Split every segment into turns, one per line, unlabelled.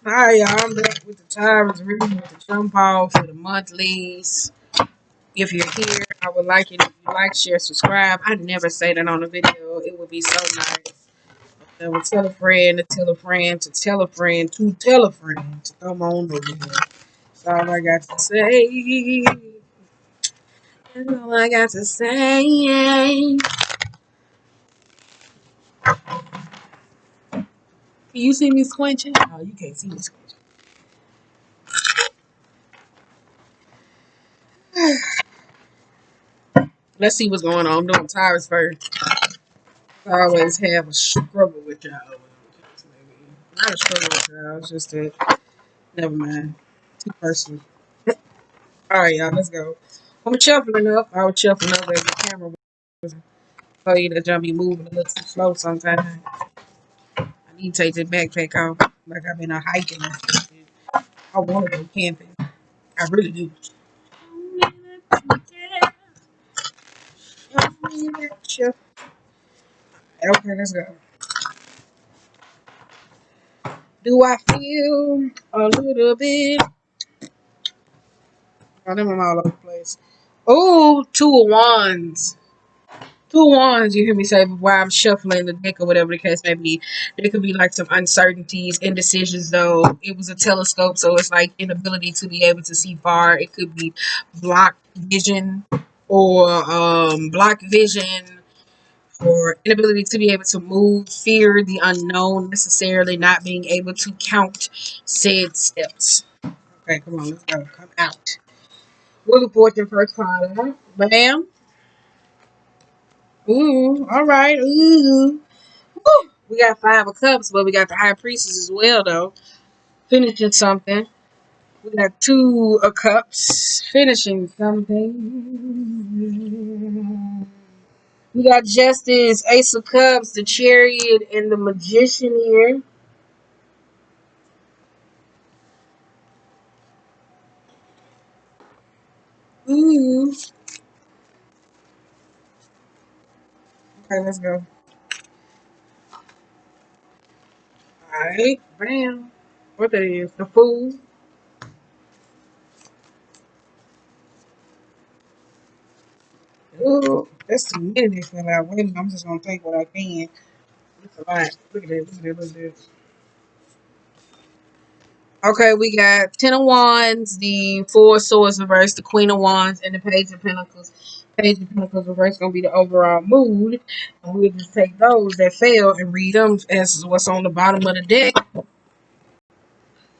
Hi, y'all. I'm back with the Taurus reading with the jump off for the monthlies. If you're here, I would like it if you like, share, subscribe. I never say that on a video. It would be so nice. And would tell a friend to tell a friend to tell a friend to tell a friend to come on over here. That's all I got to say. That's all I got to say. Can you see me squinching? Oh, you can't see me squinching. Let's see what's going on. I'm doing Taurus first. I always have a struggle with y'all. Not a struggle with y'all. It's just that, never mind. Too personal. All right, y'all, let's go. I'm shuffling up. I was shuffling up as the camera was. Tell you that y'all be moving a little too slow sometimes. I need to take this backpack off. Like I've been hiking. I want to go camping. I really do. Okay, let's go. Do I feel a little bit? Oh, them I'm all over the place. Oh, two of wands. Two of wands, you hear me say while I'm shuffling the deck or whatever the case may be. There could be like some uncertainties, indecisions though. It was a telescope, so it's like inability to be able to see far. It could be blocked vision or blocked vision or inability to be able to move, fear the unknown, necessarily not being able to count said steps. Okay, come on, let's go. Come out. We'll look forward to the first card. Huh? Bam. Ooh, all right. Ooh. Woo. We got 5 of cups, but we got the high priestess as well, though. Finishing something. We got 2 of cups. Finishing something. We got justice, ace of cups, the chariot, and the magician here. Ooh. Okay, let's go. All right. Bam. What that is? The fool. Ooh. That's too many this fell out. Wait a minute. I'm just going to take what I can. That's a lot. Look at that. Look at that. Look at that. Okay, we got 10 of Wands, the 4 of Swords reverse, the Queen of Wands, and the Page of Pentacles. Page of Pentacles reverse gonna be the overall mood, and we'll just take those that fail and read them as what's on the bottom of the deck,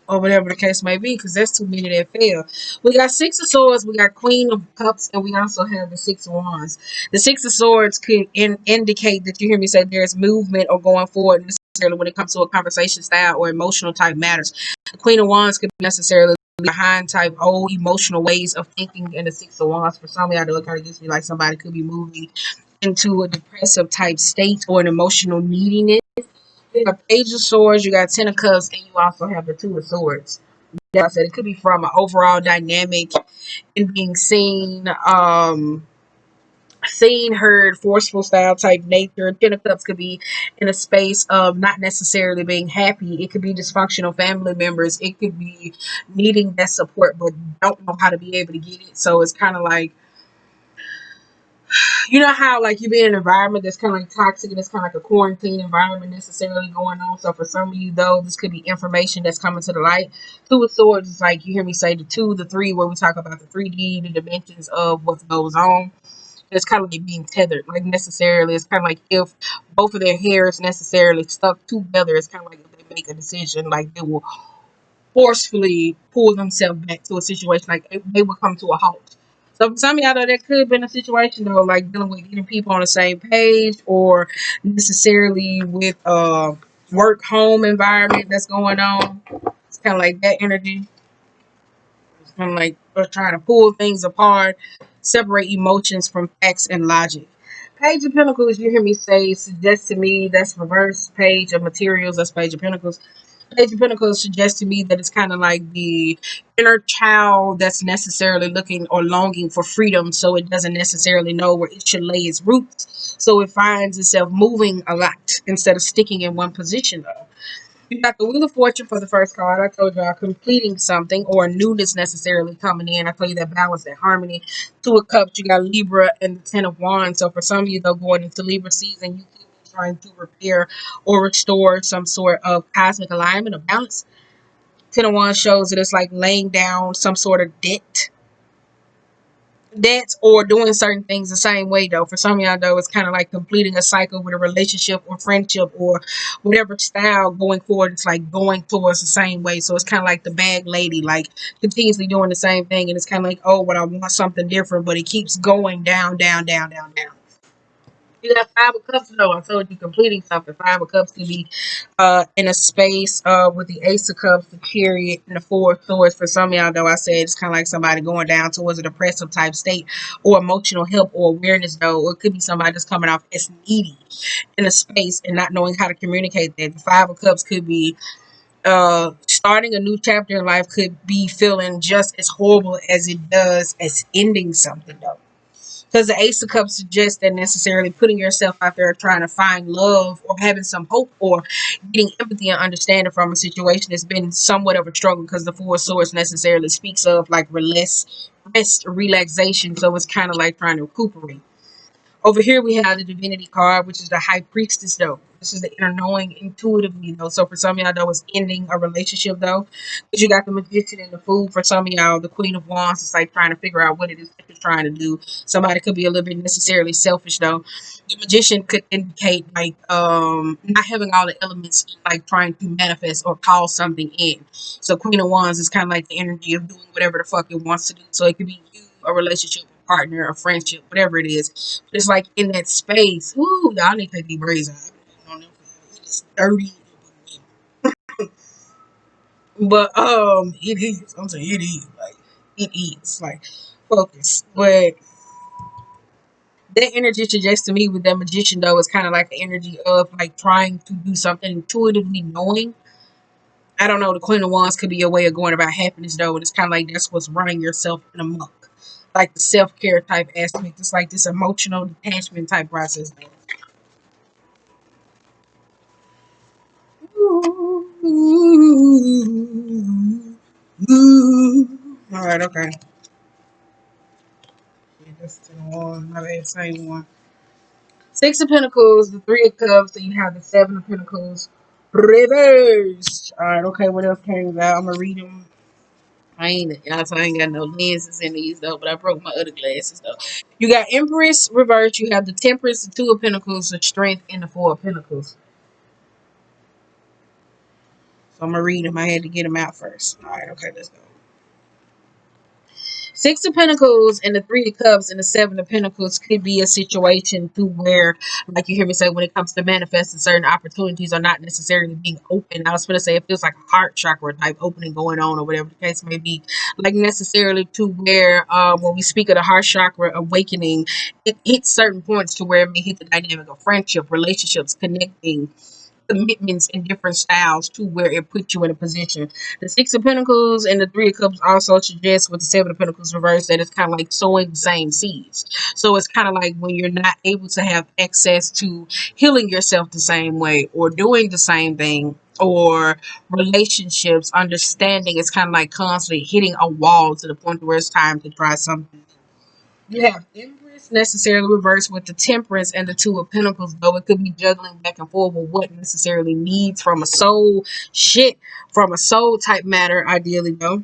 or whatever the case may be, because there's too many that fail. We got 6 of Swords, we got Queen of Cups, and we also have the 6 of Wands. The 6 of Swords could indicate that you hear me say there's movement or going forward necessarily when it comes to a conversation style or emotional type matters. The Queen of Wands could be necessarily behind type old emotional ways of thinking, and the 6 of Wands for some of y'all, it kind of gives me like somebody could be moving into a depressive type state or an emotional neediness. You got Page of Swords, you got 10 of Cups, and you also have the 2 of Swords. Like I said, it could be from an overall dynamic and being seen, heard, forceful style type nature. 10 of Cups could be in a space of not necessarily being happy. It could be dysfunctional family members. It could be needing that support but don't know how to be able to get it. So it's kind of like, you know how like you be in an environment that's kind of like toxic and it's kind of like a quarantine environment necessarily going on. So for some of you though, this could be information that's coming to the light. 2 of Swords is like you hear me say the 2, the 3, where we talk about the 3D, the dimensions of what goes on. It's kind of like being tethered, like necessarily. It's kind of like if both of their hairs necessarily stuck together. It's kind of like if they make a decision, like they will forcefully pull themselves back to a situation, like they will come to a halt. So for some of y'all, though, that could have been a situation though, like dealing with getting people on the same page, or necessarily with work home environment that's going on. It's kind of like that energy. It's kind of like we're trying to pull things apart, separate emotions from facts and logic. Page of Pentacles, you hear me say, suggests to me that's reverse. Page of Materials, that's Page of Pentacles. Page of Pentacles suggests to me that it's kind of like the inner child that's necessarily looking or longing for freedom, so it doesn't necessarily know where it should lay its roots. So it finds itself moving a lot instead of sticking in one position, though. You got the Wheel of Fortune for the first card. I told y'all completing something or newness necessarily coming in. I told you that balance, that harmony. Two of Cups, you got Libra and the Ten of Wands. So for some of you, though, going into Libra season, you could be trying to repair or restore some sort of cosmic alignment or balance. Ten of Wands shows that it's like laying down some sort of debts or doing certain things the same way though. For some of y'all though, it's kind of like completing a cycle with a relationship or friendship or whatever style going forward. It's like going towards the same way. So it's kind of like the bag lady, like continuously doing the same thing, and it's kind of like, oh, but I want something different, but it keeps going down, down, down, down, down. You got Five of Cups though. I told you completing something. Five of Cups could be in a space with the Ace of Cups, the Chariot, and the Four of Swords. For some of y'all though, I said it's kind of like somebody going down towards a depressive type state or emotional help or awareness though. Or it could be somebody just coming off as needy in a space and not knowing how to communicate that. The Five of Cups could be starting a new chapter in life, could be feeling just as horrible as it does as ending something though. Because the Ace of Cups suggests that necessarily putting yourself out there trying to find love or having some hope or getting empathy and understanding from a situation has been somewhat of a struggle, because the Four of Swords necessarily speaks of like rest, relaxation. So it's kind of like trying to recuperate. Over here we have the Divinity card, which is the High Priestess though. This is the inner knowing intuitively though. So for some of y'all though, it's ending a relationship though. Because you got the Magician and the Fool. For some of y'all, the Queen of Wands is like trying to figure out what it is that you're trying to do. Somebody could be a little bit necessarily selfish though. The Magician could indicate like not having all the elements, like trying to manifest or call something in. So Queen of Wands is kind of like the energy of doing whatever the fuck it wants to do. So it could be you, a relationship, a partner, a friendship, whatever it is. But it's like in that space. Ooh, y'all need to take these braids out. I've been on them for it's 30. But it is. I'm saying it is. Like it is. Like focus. But that energy suggests to me with that Magician though is kind of like the energy of like trying to do something intuitively knowing. I don't know, the Queen of Wands could be a way of going about happiness though, and it's kind of like that's what's running yourself in amok. Like the self-care type aspect. It's like this emotional detachment type process though. All right, okay. Yeah, that's the one. My bad, same one. Six of Pentacles, the Three of Cups, so you have the Seven of Pentacles reversed. All right, okay. What else came out? I'm gonna read them. I ain't got no lenses in these though, but I broke my other glasses though. You got Empress reversed. You have the Temperance, the Two of Pentacles, the Strength, and the Four of Pentacles. So I'm gonna read them. I had to get them out first. All right, okay, let's go. Six of Pentacles and the Three of Cups and the Seven of Pentacles could be a situation to where, like you hear me say, when it comes to manifesting, certain opportunities are not necessarily being open. I was going to say it feels like a heart chakra type opening going on, or whatever the case may be. Like necessarily to where, when we speak of the heart chakra awakening, it hits certain points to where it may hit the dynamic of friendship, relationships, connecting, commitments in different styles to where it puts you in a position. The Six of Pentacles and the Three of Cups also suggest with the Seven of Pentacles reversed that it's kind of like sowing the same seeds. So it's kind of like when you're not able to have access to healing yourself the same way or doing the same thing, or relationships, understanding, it's kind of like constantly hitting a wall to the point where it's time to try something. You have Empress necessarily reversed with the Temperance and the Two of Pentacles, though it could be juggling back and forth with what necessarily needs from a soul from a soul type matter, ideally though,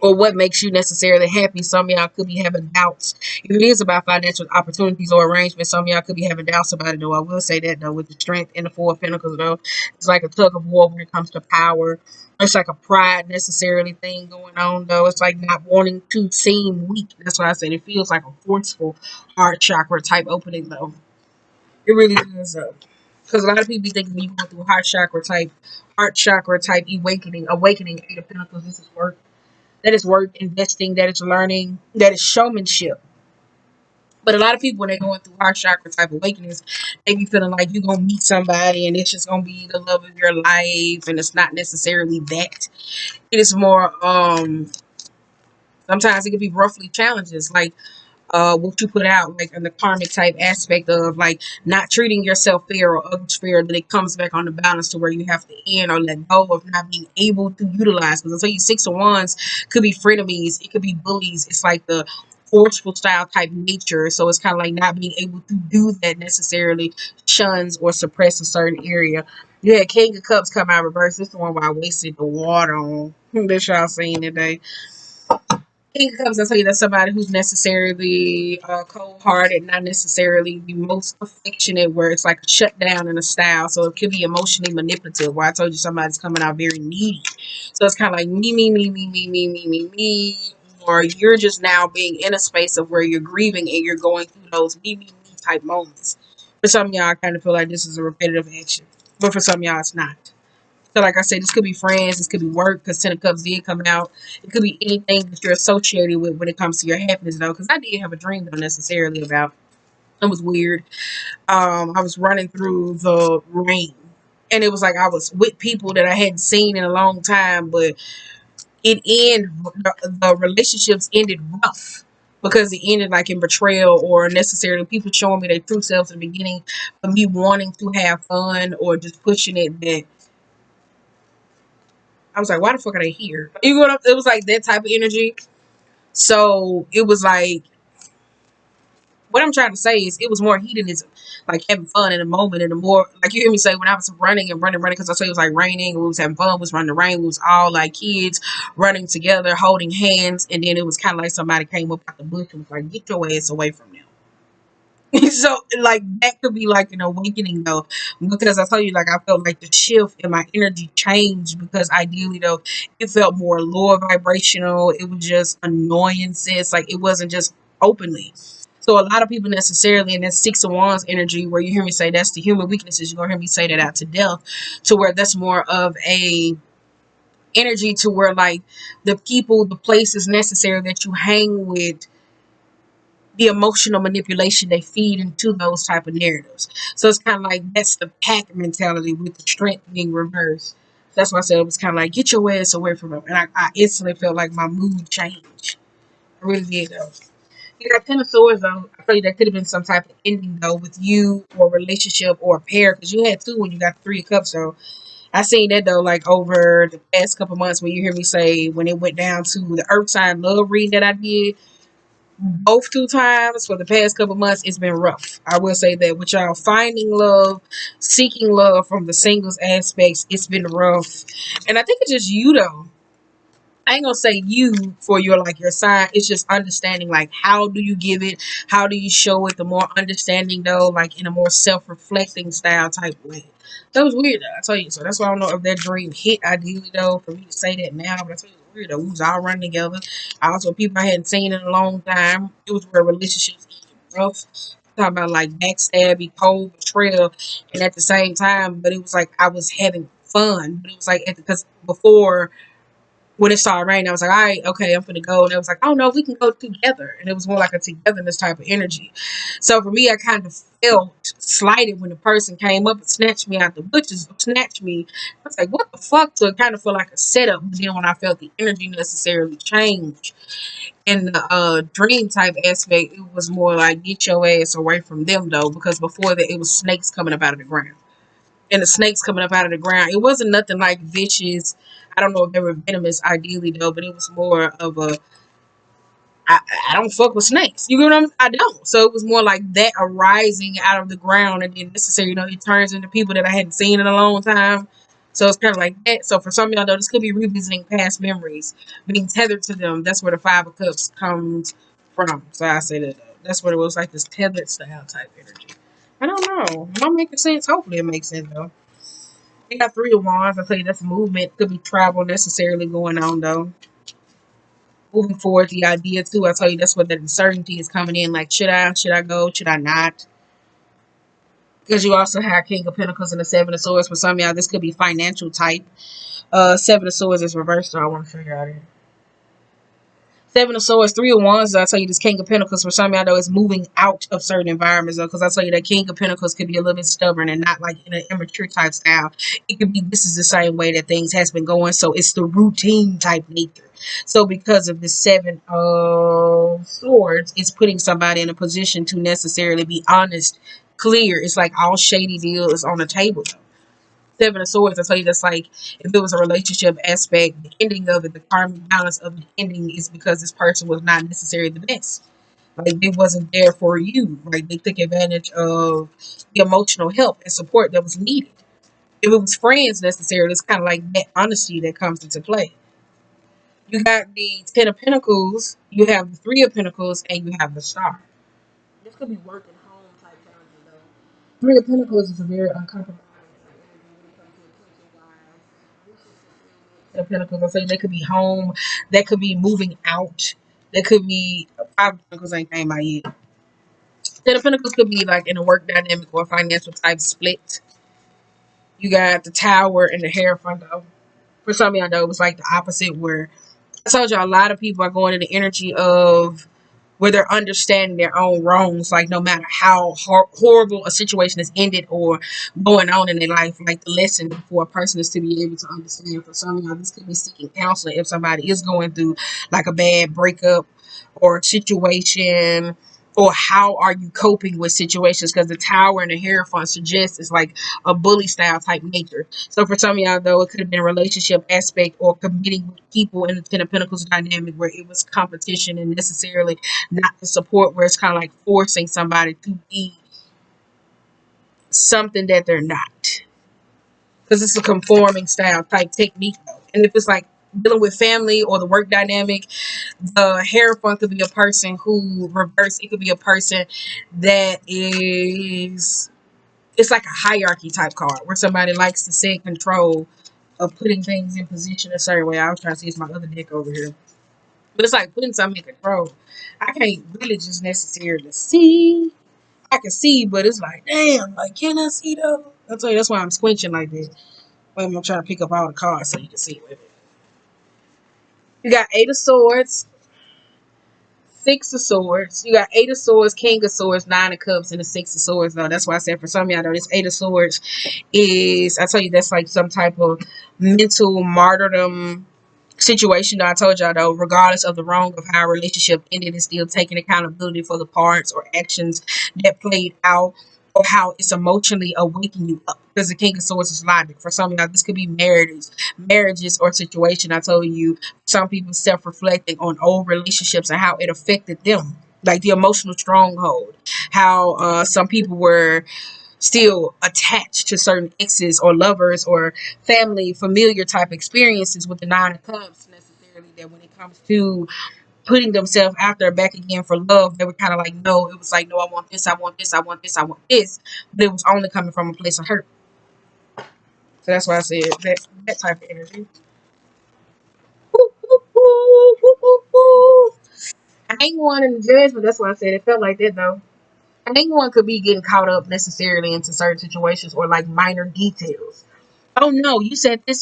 or what makes you necessarily happy. Some of y'all could be having doubts. If it is about financial opportunities or arrangements, some of y'all could be having doubts about it though. I will say that though, with the Strength and the Four of Pentacles though, it's like a tug of war when it comes to power. It's like a pride necessarily thing going on though. It's like not wanting to seem weak. That's why I said it feels like a forceful heart chakra type opening though. It really does though. Because a lot of people be thinking when you go through heart chakra type awakening, Eight of Pentacles, this is work. That is work, investing, that is learning, that is showmanship. But a lot of people, when they're going through heart chakra type awakenings, they be feeling like you're going to meet somebody and it's just going to be the love of your life. And it's not necessarily that. It is more, sometimes it can be roughly challenges. Like, what you put out, like in the karmic type aspect of like not treating yourself fair or others fair, that it comes back on the balance to where you have to end or let go of not being able to utilize. Because I tell you, six of wands could be frenemies, it could be bullies. It's like the forceful style type nature. So it's kind of like not being able to do that necessarily shuns or suppress a certain area. You had King of Cups come out reverse. This is the one where I wasted the water on. This y'all seen today. King of Cups, I tell you, that's somebody who's necessarily cold hearted, not necessarily the most affectionate, where it's like a shutdown in a style. So it could be emotionally manipulative, where I told you somebody's coming out very needy. So it's kind of like me, me, me, me, me, me, me, me, me. Or you're just now being in a space of where you're grieving and you're going through those me, me, me type moments. For some of y'all, I kind of feel like this is a repetitive action. But for some of y'all, it's not. So, like I said, this could be friends, this could be work, because Ten of Cups did come out. It could be anything that you're associated with when it comes to your happiness, though. Because I did have a dream, though, necessarily about. It was weird. I was running through the rain, and it was like I was with people that I hadn't seen in a long time, but the relationships ended rough because it ended like in betrayal or necessarily people showing me their true selves in the beginning of me wanting to have fun or just pushing it that I was like, why the fuck are they here? You know what? It was like that type of energy. So it was like, what I'm trying to say is, it was more hedonism, like having fun in the moment, and the more like you hear me say when I was running and running, because I say it was like raining, we was having fun, we was running the rain, we was all like kids running together, holding hands, and then it was kind of like somebody came up out the bush and was like, get your ass away from them. So like that could be like an awakening though, because I tell you, like I felt like the shift in my energy changed because ideally though it felt more lower vibrational. It was just annoyances, like it wasn't just openly. So a lot of people necessarily in that Six of Wands energy, where you hear me say that's the human weaknesses, you're gonna hear me say that out to death, to where that's more of a energy to where like the people, the places necessary that you hang with, the emotional manipulation they feed into those type of narratives. So it's kind of like that's the pack mentality with the strength being reversed. That's why I said it was kind of like get your ass away from them, and I instantly felt like my mood changed. I really did though. You got Ten of Swords though. I feel like that could have been some type of ending though with you or a relationship or a pair, because you had two when you got Three of Cups. So I seen that though, like over the past couple months, when you hear me say when it went down to the Earth sign love reading that I did, both two times for the past couple months, it's been rough. I will say that with y'all finding love, seeking love from the singles aspects, it's been rough. And I think it's just you though. I ain't gonna say you for your like your sign. It's just understanding like how do you give it, how do you show it. The more understanding though, like in a more self-reflecting style type way. That was weird though, I tell you. So that's why I don't know if that dream hit ideally though for me to say that now. But I tell you, it was weird though. We was all running together. Also, people I hadn't seen in a long time. It was where relationships rough. Talking about like backstabbing, cold betrayal, and at the same time, but it was like I was having fun. But it was like because before when it started raining, I was like, all right, okay, I'm finna go. And it was like, oh no, we can go together. And it was more like a togetherness type of energy. So for me, I kind of felt slighted when the person came up and snatched me out the butchers, snatched me. I was like, what the fuck? So it kind of felt like a setup. But then when I felt the energy necessarily change in the dream type aspect, it was more like get your ass away from them though, because before that it was snakes coming up out of the ground. And the snakes coming up out of the ground. It wasn't nothing like vicious. I don't know if they were venomous ideally though, but it was more of a I, I don't fuck with snakes. You know what I don't. So it was more like that arising out of the ground and then necessarily, it turns into people that I hadn't seen in a long time. So it's kind of like that. So for some of y'all though, this could be revisiting past memories, being tethered to them. That's where the Five of Cups comes from. So I say that though. That's what it was, like this tethered style type energy. I don't know. Am I making sense? Hopefully it makes sense though. They got Three of Wands. I tell you that's movement. Could be travel necessarily going on though. Moving forward, the idea too. I tell you that's where the uncertainty is coming in. Like, should I? Should I go? Should I not? Because you also have King of Pentacles and the Seven of Swords. For some of y'all, this could be financial type. Seven of Swords is reversed, so I want to show you out here. Seven of Swords, Three of Wands. I tell you, this King of Pentacles for some of y'all though is moving out of certain environments though. Because I tell you that King of Pentacles could be a little bit stubborn and not like in an immature type style. It could be this is the same way that things has been going, so it's the routine type nature. So because of the Seven of Swords, it's putting somebody in a position to necessarily be honest, clear. It's like all shady deal is on the table. Seven of Swords, I tell you, that's like if it was a relationship aspect, the ending of it, the karmic balance of the ending is because this person was not necessarily the best. Like they wasn't there for you. Like they took advantage of the emotional help and support that was needed. If it was friends necessarily, it's kind of like that honesty that comes into play. You got the Ten of Pentacles, you have the Three of Pentacles, and you have the Star. This could be working home type energy though. Three of Pentacles is a very uncompromising energy when it comes to attention wise. Ten of Pentacles, I say they could be home, that could be moving out, that could be Five of Pentacles ain't came out yet. Ten of Pentacles could be like in a work dynamic or financial type split. You got the Tower and the Hierophant though. For some of y'all know it was like the opposite where I told y'all a lot of people are going in the energy of where they're understanding their own wrongs, like no matter how horrible a situation has ended or going on in their life, like the lesson for a person is to be able to understand. For some of y'all, this could be seeking counseling if somebody is going through like a bad breakup or situation, or how are you coping with situations, because the Tower and the Hierophant suggests it's like a bully style type nature. So for some of y'all though, it could have been a relationship aspect or committing with people in the Ten of Pentacles dynamic where it was competition and necessarily not the support, where it's kind of like forcing somebody to be something that they're not, because it's a conforming style type technique. And if it's like dealing with family or the work dynamic, the Hierophant could be a person who reverse. It could be a person that is, it's like a hierarchy type card where somebody likes to set control of putting things in position a certain way. I was trying to see, it's my other deck over here, but it's like putting something in control. I can't really just necessarily see. I can see, but it's like, damn, like, can I see though? I'll tell you, that's why I'm squinching like this. Wait, I'm trying to pick up all the cards so you can see with it. You got Eight of Swords, Six of Swords. You got Eight of Swords, King of Swords, Nine of Cups, and the Six of Swords. Though that's why I said for some of y'all, though, this Eight of Swords is, I tell you, that's like some type of mental martyrdom situation that I told y'all though, regardless of the wrong of how a relationship ended, is still taking accountability for the parts or actions that played out, or how it's emotionally awakening you up. Because the King of Swords is logic. For some of y'all, this could be marriages or situation. I told you, some people self-reflecting on old relationships and how it affected them. Like the emotional stronghold. How some people were still attached to certain exes or lovers or family, familiar type experiences with the Nine of Cups necessarily, that when it comes to putting themselves out there back again for love, they were kind of like, no, it was like, no, I want this, I want this, I want this, I want this. But it was only coming from a place of hurt. So that's why I said that type of energy. Woo, woo, woo, woo, woo, woo. I ain't one in the judgment. That's why I said it felt like that though. Anyone could be getting caught up necessarily into certain situations or like minor details. Oh no, you said this,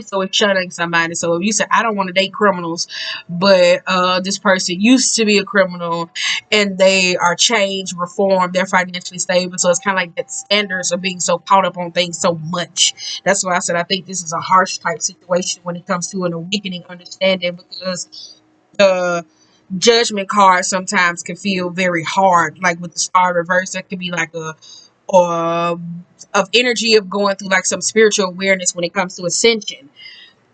so it's shutting somebody. So if you said I don't want to date criminals, but this person used to be a criminal and they are changed, reformed, they're financially stable. So it's kind of like that standards of being so caught up on things so much. That's why I said I think this is a harsh type situation when it comes to an awakening understanding, because the judgment card sometimes can feel very hard, like with the Star reverse. That could be like a or of energy of going through like some spiritual awareness when it comes to ascension.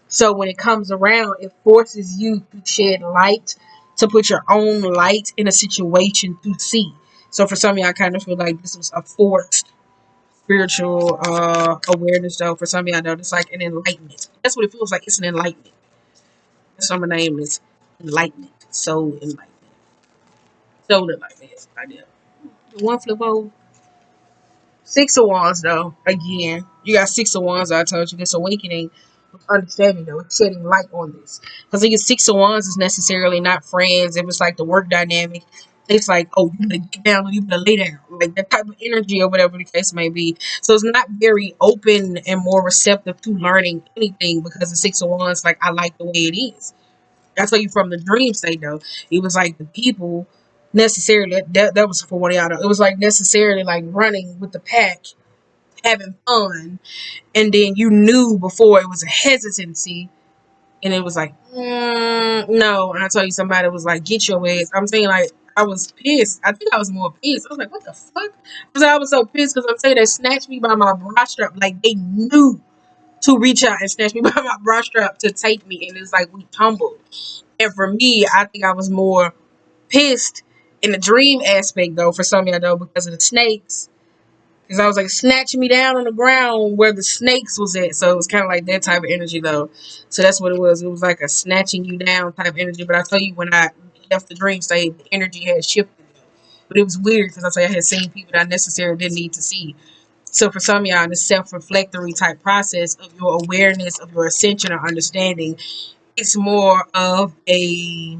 So when it comes around, it forces you to shed light, to put your own light in a situation to see. So for some of y'all, I kind of feel like this was a forced spiritual awareness though. For some of y'all though, it's like an enlightenment. That's what it feels like. It's an enlightenment. Some of the name is enlightenment. So enlightenment. So enlightenment. Yes, I did. One flip over. Six of Wands, though, again, you got Six of Wands. I told you this awakening, understanding, though, it's shedding light on this. Because I think Six of Wands is necessarily not friends. It was like the work dynamic. It's like, oh, you better get down or you better lay down. Like that type of energy or whatever the case may be. So it's not very open and more receptive to learning anything, because the Six of Wands, like, I like the way it is. I tell you from the dream state though, it was like the people necessarily that was for one of y'all though. It was like necessarily like running with the pack, having fun, and then you knew before it was a hesitancy And it was like, no. And I told you somebody was like, get your ass. I'm saying, like, I was pissed. I think I was more pissed. I was like, what the fuck? I was so pissed because I'm saying they snatched me by my bra strap. Like, they knew to reach out and snatch me by my bra strap to take me. And it's like, we tumbled. And for me, I think I was more pissed in the dream aspect, though, for some of y'all, though, because of the snakes. Because I was like snatching me down on the ground where the snakes was at. So it was kind of like that type of energy, though. So that's what it was. It was like a snatching you down type of energy. But I tell you, when I left the dream state, the energy had shifted. But it was weird because I say I had seen people that I necessarily didn't need to see. So for some of y'all, in the self-reflectory type process of your awareness of your ascension or understanding, it's more of a,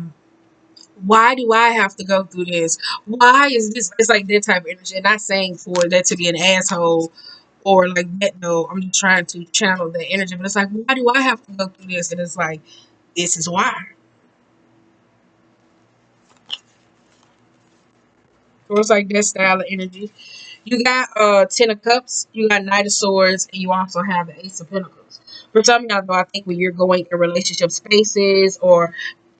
why do I have to go through this? Why is this? It's like that type of energy. And not saying for that to be an asshole or like that. No, I'm just trying to channel that energy. But it's like, why do I have to go through this? And it's like, this is why. So it's like that style of energy. You got Ten of Cups, you got Knight of Swords, and you also have the Ace of Pentacles. For some of y'all, though, I think when you're going in relationship spaces or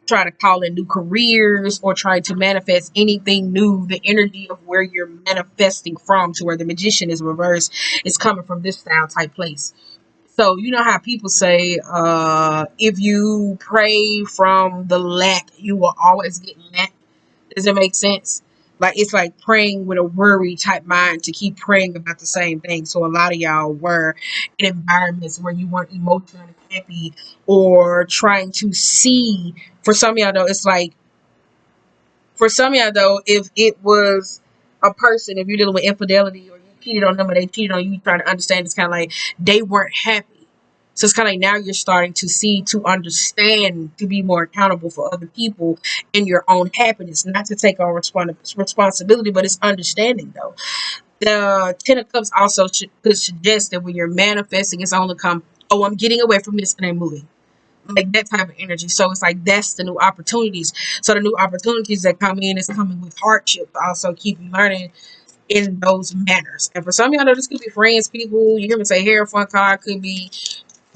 trying to call in new careers or trying to manifest anything new, the energy of where you're manifesting from to where the magician is reversed is coming from this style type place. So you know how people say, if you pray from the lack, you will always get lack. Does it make sense? Like it's like praying with a worry type mind to keep praying about the same thing. So a lot of y'all were in environments where you weren't emotionally happy or trying to see. For some of y'all though, it's like for some of y'all though, if it was a person, if you're dealing with infidelity or you cheated on them or they cheated on you, trying to understand, it's kind of like they weren't happy. So it's kind of like now you're starting to see, to understand, to be more accountable for other people and your own happiness, not to take on responsibility, but it's understanding though. The Ten of Cups also could suggest that when you're manifesting, it's only come, oh, I'm getting away from this and I'm moving. Like that type of energy. So it's like that's the new opportunities. So the new opportunities that come in is coming with hardship. Also keep you learning in those manners. And for some of y'all, this could be friends, people. You hear me say hair fun card could be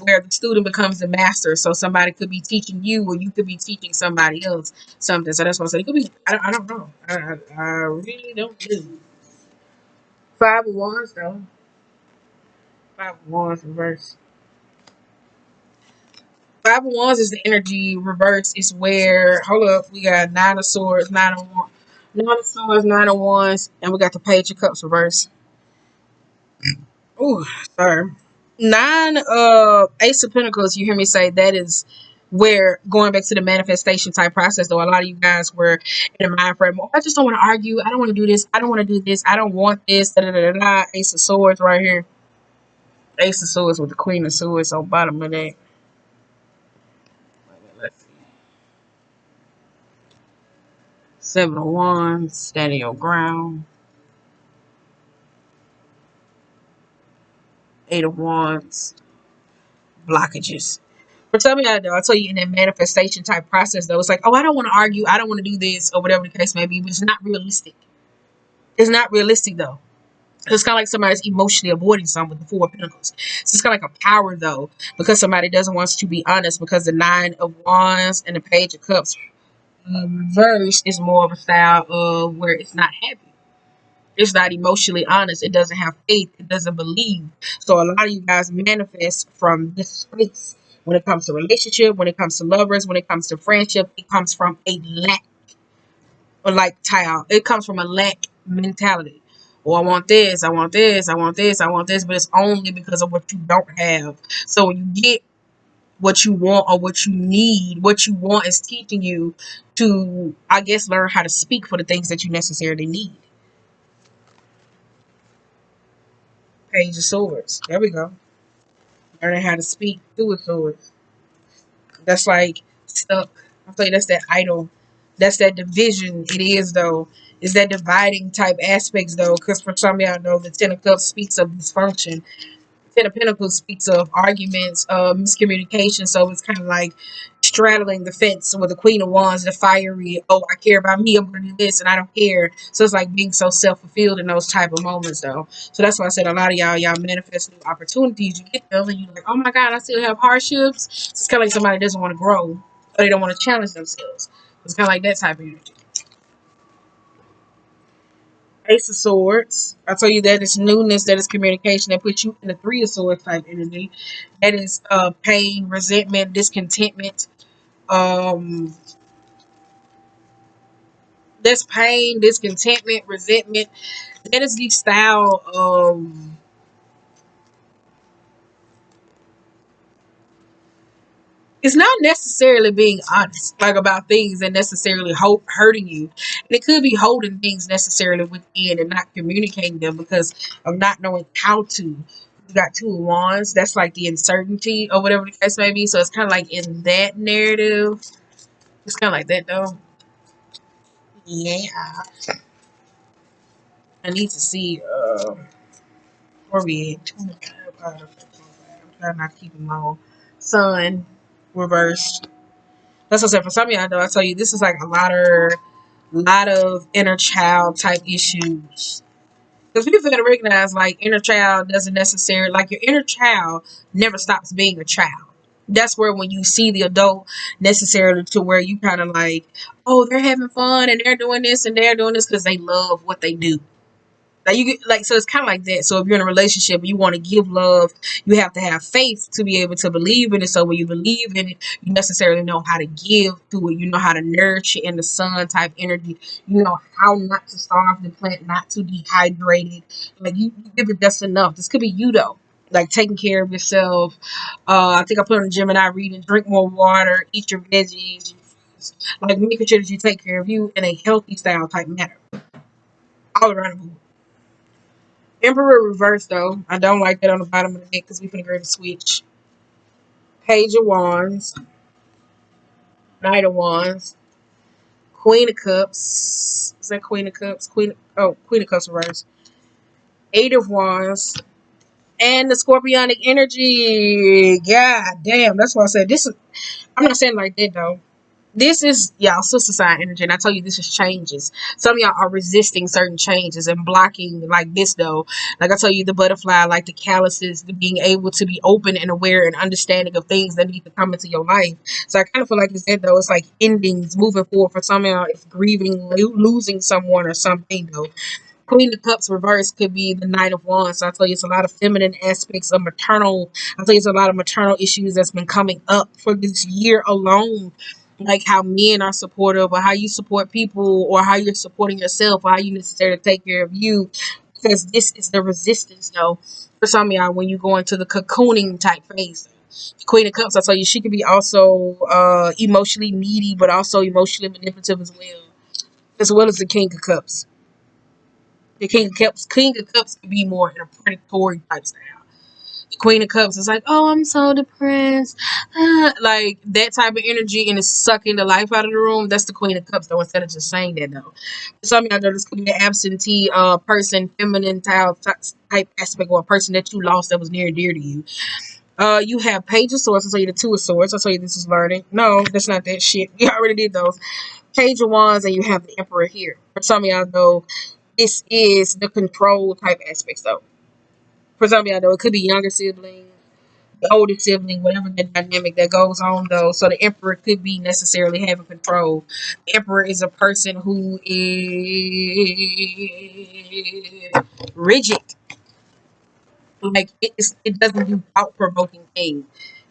where the student becomes the master. So somebody could be teaching you, or you could be teaching somebody else something. So that's what I said. It could be. I don't know. I really don't know. Five of Wands though. Five of Wands reverse. Five of Wands is the energy. Reverse is where. Hold up. We got Nine of Swords, Nine of Wands, Nine of Swords, Nine of Wands, and we got the Page of Cups reverse. Oh, sorry. Nine Ace of Pentacles, you hear me say that is where going back to the manifestation type process though, a lot of you guys were in a mind frame, oh, I just don't want to argue, I don't want to do this, I don't want to do this, I don't want this, da, da, da, da, da. Ace of Swords right here. Ace of Swords with the Queen of Swords on bottom of that. Let's see. Seven of Wands, standing your ground. Eight of Wands, blockages. For some of y'all, though, I'll tell you in that manifestation type process, though, it's like, oh, I don't want to argue, I don't want to do this, or whatever the case may be, but it's not realistic. It's not realistic, though. It's kind of like somebody's emotionally avoiding something with the Four of Pentacles. So it's kind of like a power, though, because somebody doesn't want to be honest, because the Nine of Wands and the Page of Cups reverse is more of a style of where it's not happy. It's not emotionally honest. It doesn't have faith. It doesn't believe. So a lot of you guys manifest from this space. When it comes to relationship, when it comes to lovers, when it comes to friendship, it comes from a lack, or like tile. It comes from a lack mentality. Oh, I want this, I want this, I want this, I want this, but it's only because of what you don't have. So when you get what you want or what you need, what you want is teaching you to, I guess, learn how to speak for the things that you necessarily need. Page of Swords. There we go. Learning how to speak through the swords. That's like stuck. I feel like that's that idol. That's that division. It is though. Is that dividing type aspects though? Because for some of y'all know the Ten of Cups speaks of dysfunction. Ten of Pentacles speaks of arguments, miscommunication. So it's kind of like straddling the fence with the Queen of Wands, the fiery. Oh, I care about me. I'm gonna do this, and I don't care. So it's like being so self fulfilled in those type of moments, though. So that's why I said a lot of y'all manifest new opportunities. You get them, and you're like, oh my God, I still have hardships. So it's kind of like somebody doesn't want to grow, or they don't want to challenge themselves. It's kind of like that type of energy. Ace of Swords. I tell you that is newness, that is communication, that puts you in the Three of Swords type energy. That is pain, resentment, discontentment. Um, that's pain, discontentment, resentment. That is the style of. It's not necessarily being honest, like about things and necessarily hurting you. And it could be holding things necessarily within and not communicating them because of not knowing how to. You got Two of Wands. That's like the uncertainty or whatever the case may be. So it's kind of like in that narrative. It's kind of like that though. Yeah. I need to see where we at. I'm trying not to keep them long. Sun reversed. That's what I said. For some of y'all, though, I tell you, this is like a lot of inner child type issues. Because people gotta recognize, like, inner child doesn't necessarily, like, your inner child never stops being a child. That's where when you see the adult necessarily to where you kind of like, oh, they're having fun and they're doing this and they're doing this because they love what they do. Like you get like so it's kind of like that. So if you're in a relationship and you want to give love, you have to have faith to be able to believe in it. So when you believe in it, you necessarily know how to give to it. You know how to nurture in the sun type energy. You know how not to starve the plant, not to dehydrate it. Like you give it just enough. This could be you though. Like taking care of yourself. I think I put on a Gemini reading, drink more water, eat your veggies, like making sure that you take care of you in a healthy style type manner. All around the board. Emperor reverse though. I don't like that on the bottom of the deck because we finna go to switch. Page of Wands, Knight of Wands, Queen of Cups. Is that Queen of Cups? Queen of Cups reverse. Eight of Wands. And the Scorpionic energy. God damn. That's why I said this is I'm not saying like that though. This is y'all sister sign energy, and I tell you this is changes. Some of y'all are resisting certain changes and blocking like this though. Like I tell you, the butterfly, like the calluses, the being able to be open and aware and understanding of things that need to come into your life. So I kind of feel like it's that though. It's like endings moving forward for some of y'all. It's grieving, losing someone or something though. Queen of Cups reverse could be the Knight of Wands. So I tell you, it's a lot of feminine aspects of maternal. I tell you, it's a lot of maternal issues that's been coming up for this year alone. Like how men are supportive, or how you support people, or how you're supporting yourself, or how you necessarily take care of you. Because this is the resistance, though. For some of y'all, when you go into the cocooning type phase, the Queen of Cups, I tell you, she could be also emotionally needy, but also emotionally manipulative as well as the King of Cups. The King of Cups could be more in a predatory type style. The Queen of Cups is like, oh, I'm so depressed. Like that type of energy and it's sucking the life out of the room. That's the Queen of Cups, though, instead of just saying that, though. Some of y'all know this could be an absentee person, feminine type aspect, or a person that you lost that was near and dear to you. You have Page of Swords. I'll tell you the Two of Swords. I'll tell you this is learning. No, that's not that shit. You already did those. Page of Wands, and you have the Emperor here. For some of y'all, though, this is the control type aspects, though. For some of y'all, though, it could be younger siblings, the older sibling, whatever the dynamic that goes on, though. So the Emperor could be necessarily having control. The Emperor is a person who is rigid. Like it doesn't do thought provoking things.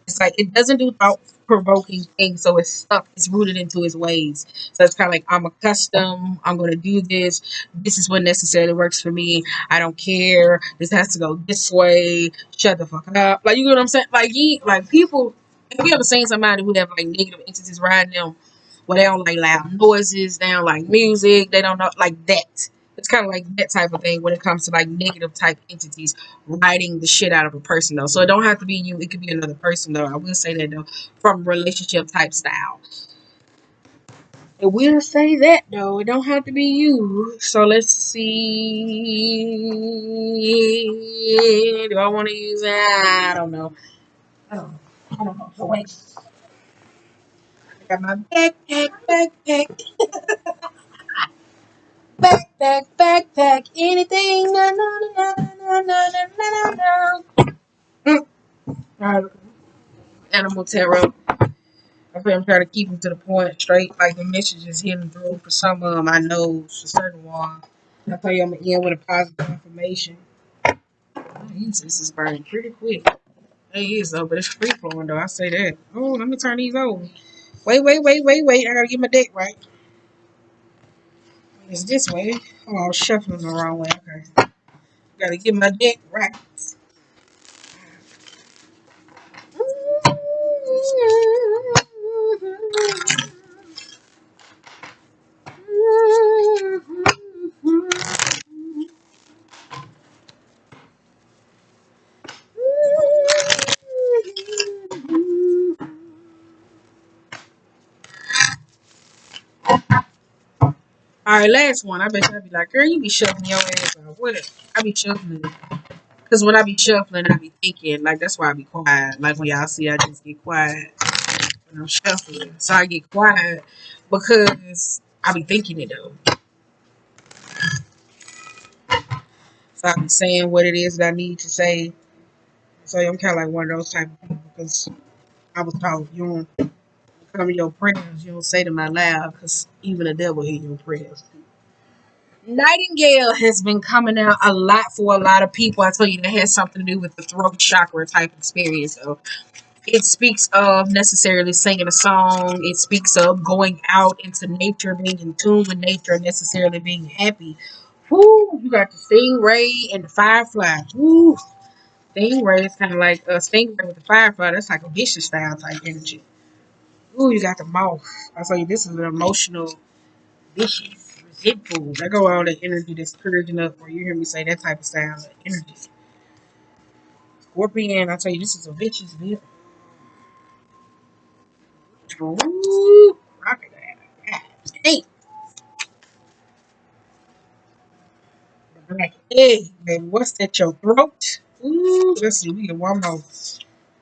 It's like it doesn't do thought provoking things, so it's stuck. It's rooted into its ways. So it's kind of like I'm accustomed. I'm going to do this. This is what necessarily works for me. I don't care. This has to go this way. Shut the fuck up. Like you know what I'm saying? Like people. Have you ever seen somebody who have like negative entities riding them? Where they don't like loud noises. They don't like music. They don't know like that. It's kind of like that type of thing when it comes to like negative type entities riding the shit out of a person though. So it don't have to be you. It could be another person though. I will say that though, from relationship type style. It will say that though. It don't have to be you. So let's see. Do I want to use it? I don't know. I don't know. So wait. I got my backpack. Anything. No, no, no, no, no, no, no, no, no. All right. Animal tarot. I'm trying to keep them to the point straight. Like the message is hitting through for some of them. I know for certain ones. I tell you, I'm gonna end with a positive information. This is burning pretty quick. It is though, but it's free flowing though. I say that. Oh, let me turn these over. Wait. I gotta get my deck right. It's this way. Oh, I was shuffling the wrong way. Okay. Gotta get my deck right. All right, last one. I bet you I'd be like, girl, you be shuffling your ass off. What? I be shuffling. Because when I be shuffling, I be thinking. Like, that's why I be quiet. Like, when y'all see, I just get quiet when I'm shuffling. So I get quiet because I be thinking it, though. So I be saying what it is that I need to say. So I'm kind of like one of those type of people because I was taught you don't come to your prayers. You don't say them out loud because even the devil hear your prayers. Nightingale has been coming out a lot for a lot of people. I tell you, that has something to do with the throat chakra type experience. So it speaks of necessarily singing a song. It speaks of going out into nature, being in tune with nature, and necessarily being happy. Woo! You got the stingray and the firefly. Woo! Stingray is kind of like a stingray with the firefly. That's like a vicious style type energy. Ooh, you got the moth. I tell you, this is an emotional, vicious, resentful. That go all the energy that's purging up. Where you hear me say that type of style of energy. Scorpion, I tell you, this is a vicious bit. Ooh, crocodile. Hey, the black egg, baby. What's that? Your throat? Ooh, let's see. We get one more.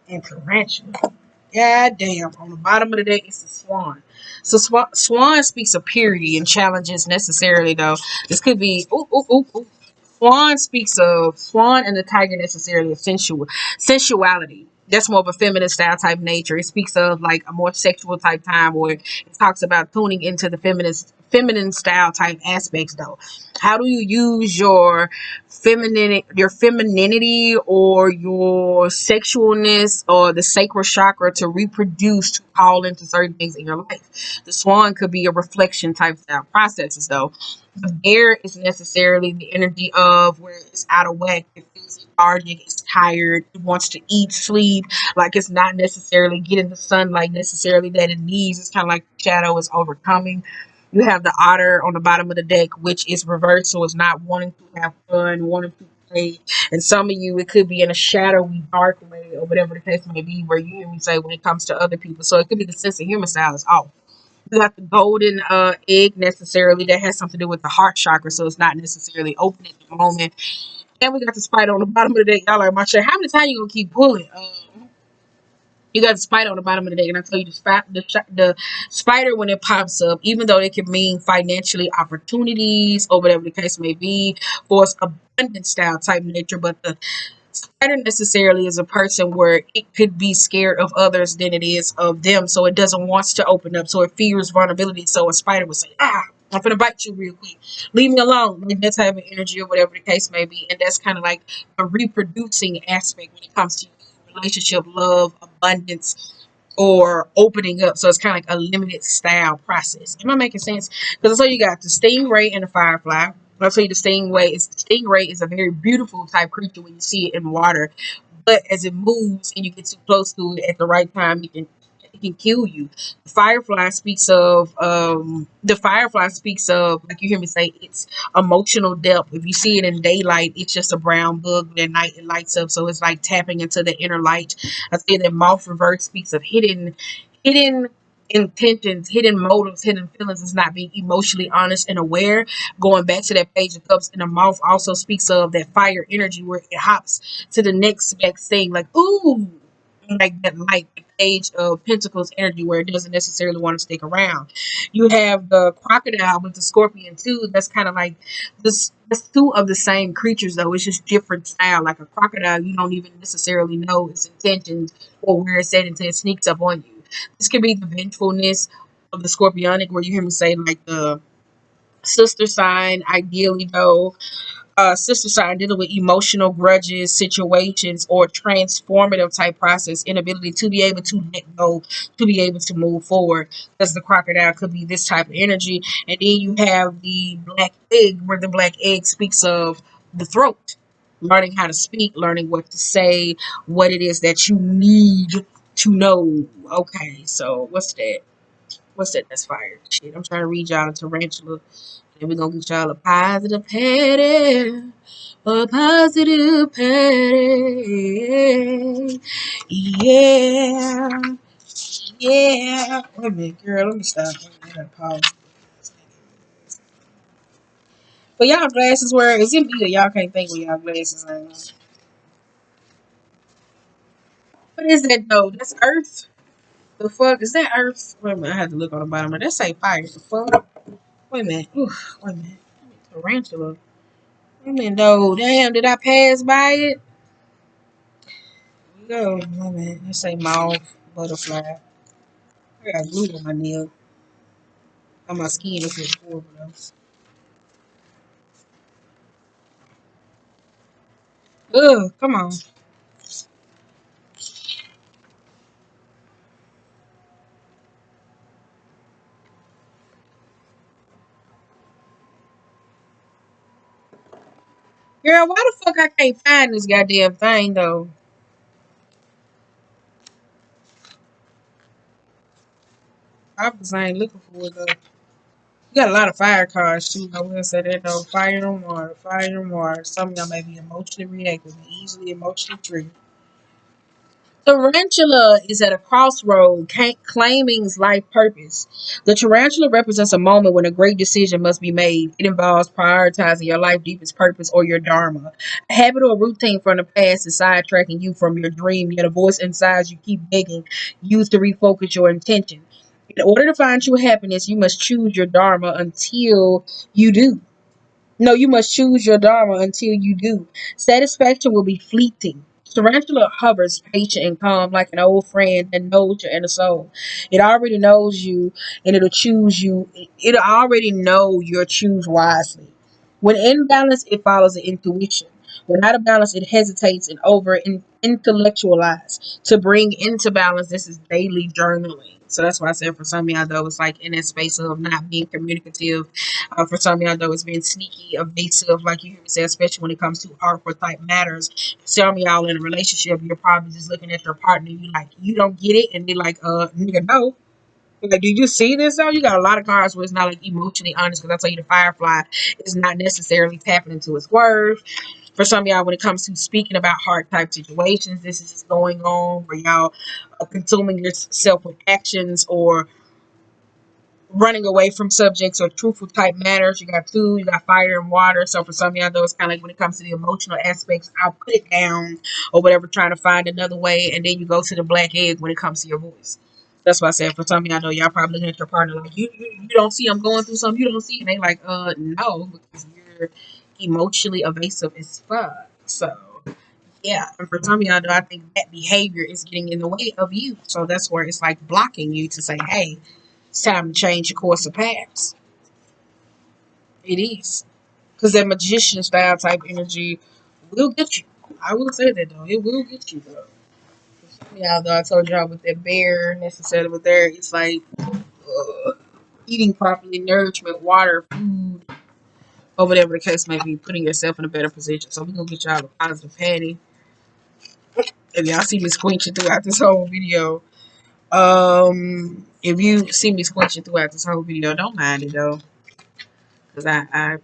And tarantula. God damn. On the bottom of the deck is the swan. So swan speaks of purity and challenges necessarily though. This could be ooh. Swan and the tiger necessarily of sensuality. That's more of a feminine style type nature. It speaks of like a more sexual type time where it talks about tuning into the feminine style type aspects though. How do you use your femininity or your sexualness or the sacral chakra to reproduce to call into certain things in your life? The swan could be a reflection type style processes though. The bear is necessarily the energy of where it's out of whack, it feels lethargic, it's tired, it wants to eat, sleep, like it's not necessarily getting the sunlight necessarily that it needs. It's kind of like the shadow is overcoming. You have the otter on the bottom of the deck, which is reversed, so it's not wanting to have fun, wanting to play. And some of you, it could be in a shadowy, dark way, or whatever the case may be, where you hear me say when it comes to other people. So it could be the sense of humor style is off. You got the golden egg necessarily that has something to do with the heart chakra, so it's not necessarily open at the moment. And we got the spider on the bottom of the deck. Y'all like my shit. How many times you gonna keep pulling? You got the spider on the bottom of the deck, and I tell you the spider when it pops up, even though it can mean financially opportunities or whatever the case may be, for its abundant style type nature, but the spider necessarily is a person where it could be scared of others than it is of them, so it doesn't want to open up, so it fears vulnerability. So a spider would say, I'm gonna bite you real quick, leave me alone, like that type of energy or whatever the case may be. And that's kind of like a reproducing aspect when it comes to relationship, love, abundance, or opening up. So it's kind of like a limited style process. Am I making sense? Because I you got the stingray and the firefly. I'll tell you the stingray is a very beautiful type creature when you see it in water. But as it moves and you get too close to it at the right time, it can kill you. The firefly speaks of like you hear me say it's emotional depth. If you see it in daylight, it's just a brown bug, but at night it lights up. So it's like tapping into the inner light. I say that moth reverse speaks of hidden intentions, hidden motives, hidden feelings is not being emotionally honest and aware. Going back to that page of cups in the mouth also speaks of that fire energy where it hops to the next best thing, like ooh, like that light. The page of pentacles energy where it doesn't necessarily want to stick around. You have the crocodile with the scorpion too. That's kind of like this. That's two of the same creatures though. It's just different style. Like a crocodile, you don't even necessarily know its intentions or where it's at until it sneaks up on you. This could be the vengefulness of the scorpionic, where you hear me say like the sister sign, ideally though. Sister sign dealing with emotional grudges, situations, or transformative type process, inability to be able to let go, to be able to move forward. Because the crocodile could be this type of energy. And then you have the black egg, where the black egg speaks of the throat, learning how to speak, learning what to say, what it is that you need to know. Okay, so what's that? What's that? That's fire. Shit, I'm trying to read y'all a tarantula. And we're gonna get y'all a positive patty. A positive patty. Yeah. Yeah. Wait a minute, girl. Let me stop. I gotta pause. But y'all glasses were, is it me that y'all can't think with y'all glasses on? What is that though? That's Earth? The fuck? Is that Earth? Wait a minute, I have to look on the bottom. That say fire. The fuck? Wait a minute. Oof, wait a minute. Tarantula. Wait a minute, though. Damn, did I pass by it? No, wait a minute. That say moth, butterfly. I got glue on my nail. On my skin. It's just horrible though. Ugh, come on. Girl, why the fuck I can't find this goddamn thing though? I was ain't looking for it though. You got a lot of fire cards too. I will say that though. Fire and water, fire and water. Some of y'all may be emotionally reactive and easily emotionally triggered. Tarantula is at a crossroad, claiming its life purpose. The tarantula represents a moment when a great decision must be made. It involves prioritizing your life deepest purpose or your dharma. A habit or routine from the past is sidetracking you from your dream, yet a voice inside you keep begging you to refocus your intention. In order to find true happiness, you must choose your dharma until you do. No, you must choose your dharma until you do. Satisfaction will be fleeting. Tarantula hovers patient and calm like an old friend that knows your inner soul. It already knows you and it'll choose you. It'll already know your choose wisely. When in balance, it follows the intuition. When out of balance, it hesitates and intellectualize. To bring into balance, this is daily journaling. So that's why I said for some of y'all though, it's like in that space of not being communicative. For some of y'all though, it's being sneaky, evasive, like you hear me say, especially when it comes to awkward type matters. Some of y'all in a relationship, you're probably just looking at your partner, you like, you don't get it, and they're like, nigga, no. Like, do you see this though? You got a lot of cards where it's not like emotionally honest, because I tell you, the Firefly is not necessarily tapping into its worth. For some of y'all, when it comes to speaking about hard type situations, this is just going on where y'all are consuming yourself with actions or running away from subjects or truthful type matters. You got food, you got fire and water. So for some of y'all, though, it's kind of like when it comes to the emotional aspects, I'll put it down or whatever, trying to find another way. And then you go to the black egg when it comes to your voice. That's why I said for some of y'all, though, y'all probably looking at your partner like, you don't see I'm going through something. You don't see. And they like, no, because you're emotionally evasive as fuck. So yeah, and for some of y'all, though, I think that behavior is getting in the way of you. So that's where it's like blocking you to say, hey, it's time to change your course of paths. It is. Because that magician style type energy will get you. I will say that though. It will get you though. Yeah, though I told y'all with that bear necessarily with there, it's like eating properly, nourishment, water, food, or whatever the case may be, putting yourself in a better position. So we're gonna get y'all a positive patty. If y'all see me squinching throughout this whole video, if you see me squinching throughout this whole video, don't mind it though. Cause I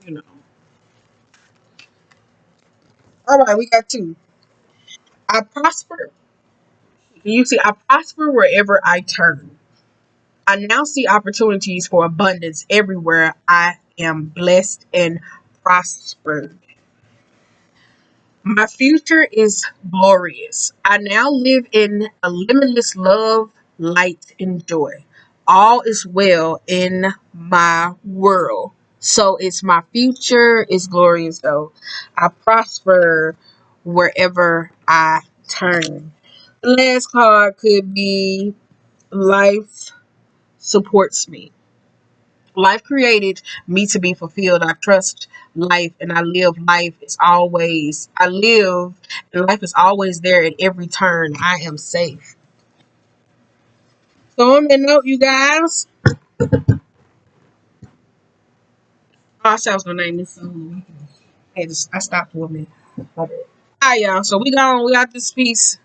you know. All right, we got two. I prosper. You see, I prosper wherever I turn. I now see opportunities for abundance everywhere. I am blessed and prospered. My future is glorious. I now live in a limitless love, light, and joy. All is well in my world. So it's my future is glorious though. I prosper wherever I turn. The last card could be life supports me. Life created me to be fulfilled. I trust life and I live life is always I live and life is always there at every turn. I am safe. So on that note, you guys, I said I was gonna name this song. I stopped for a minute. Alright, y'all. So we gone. We got this piece.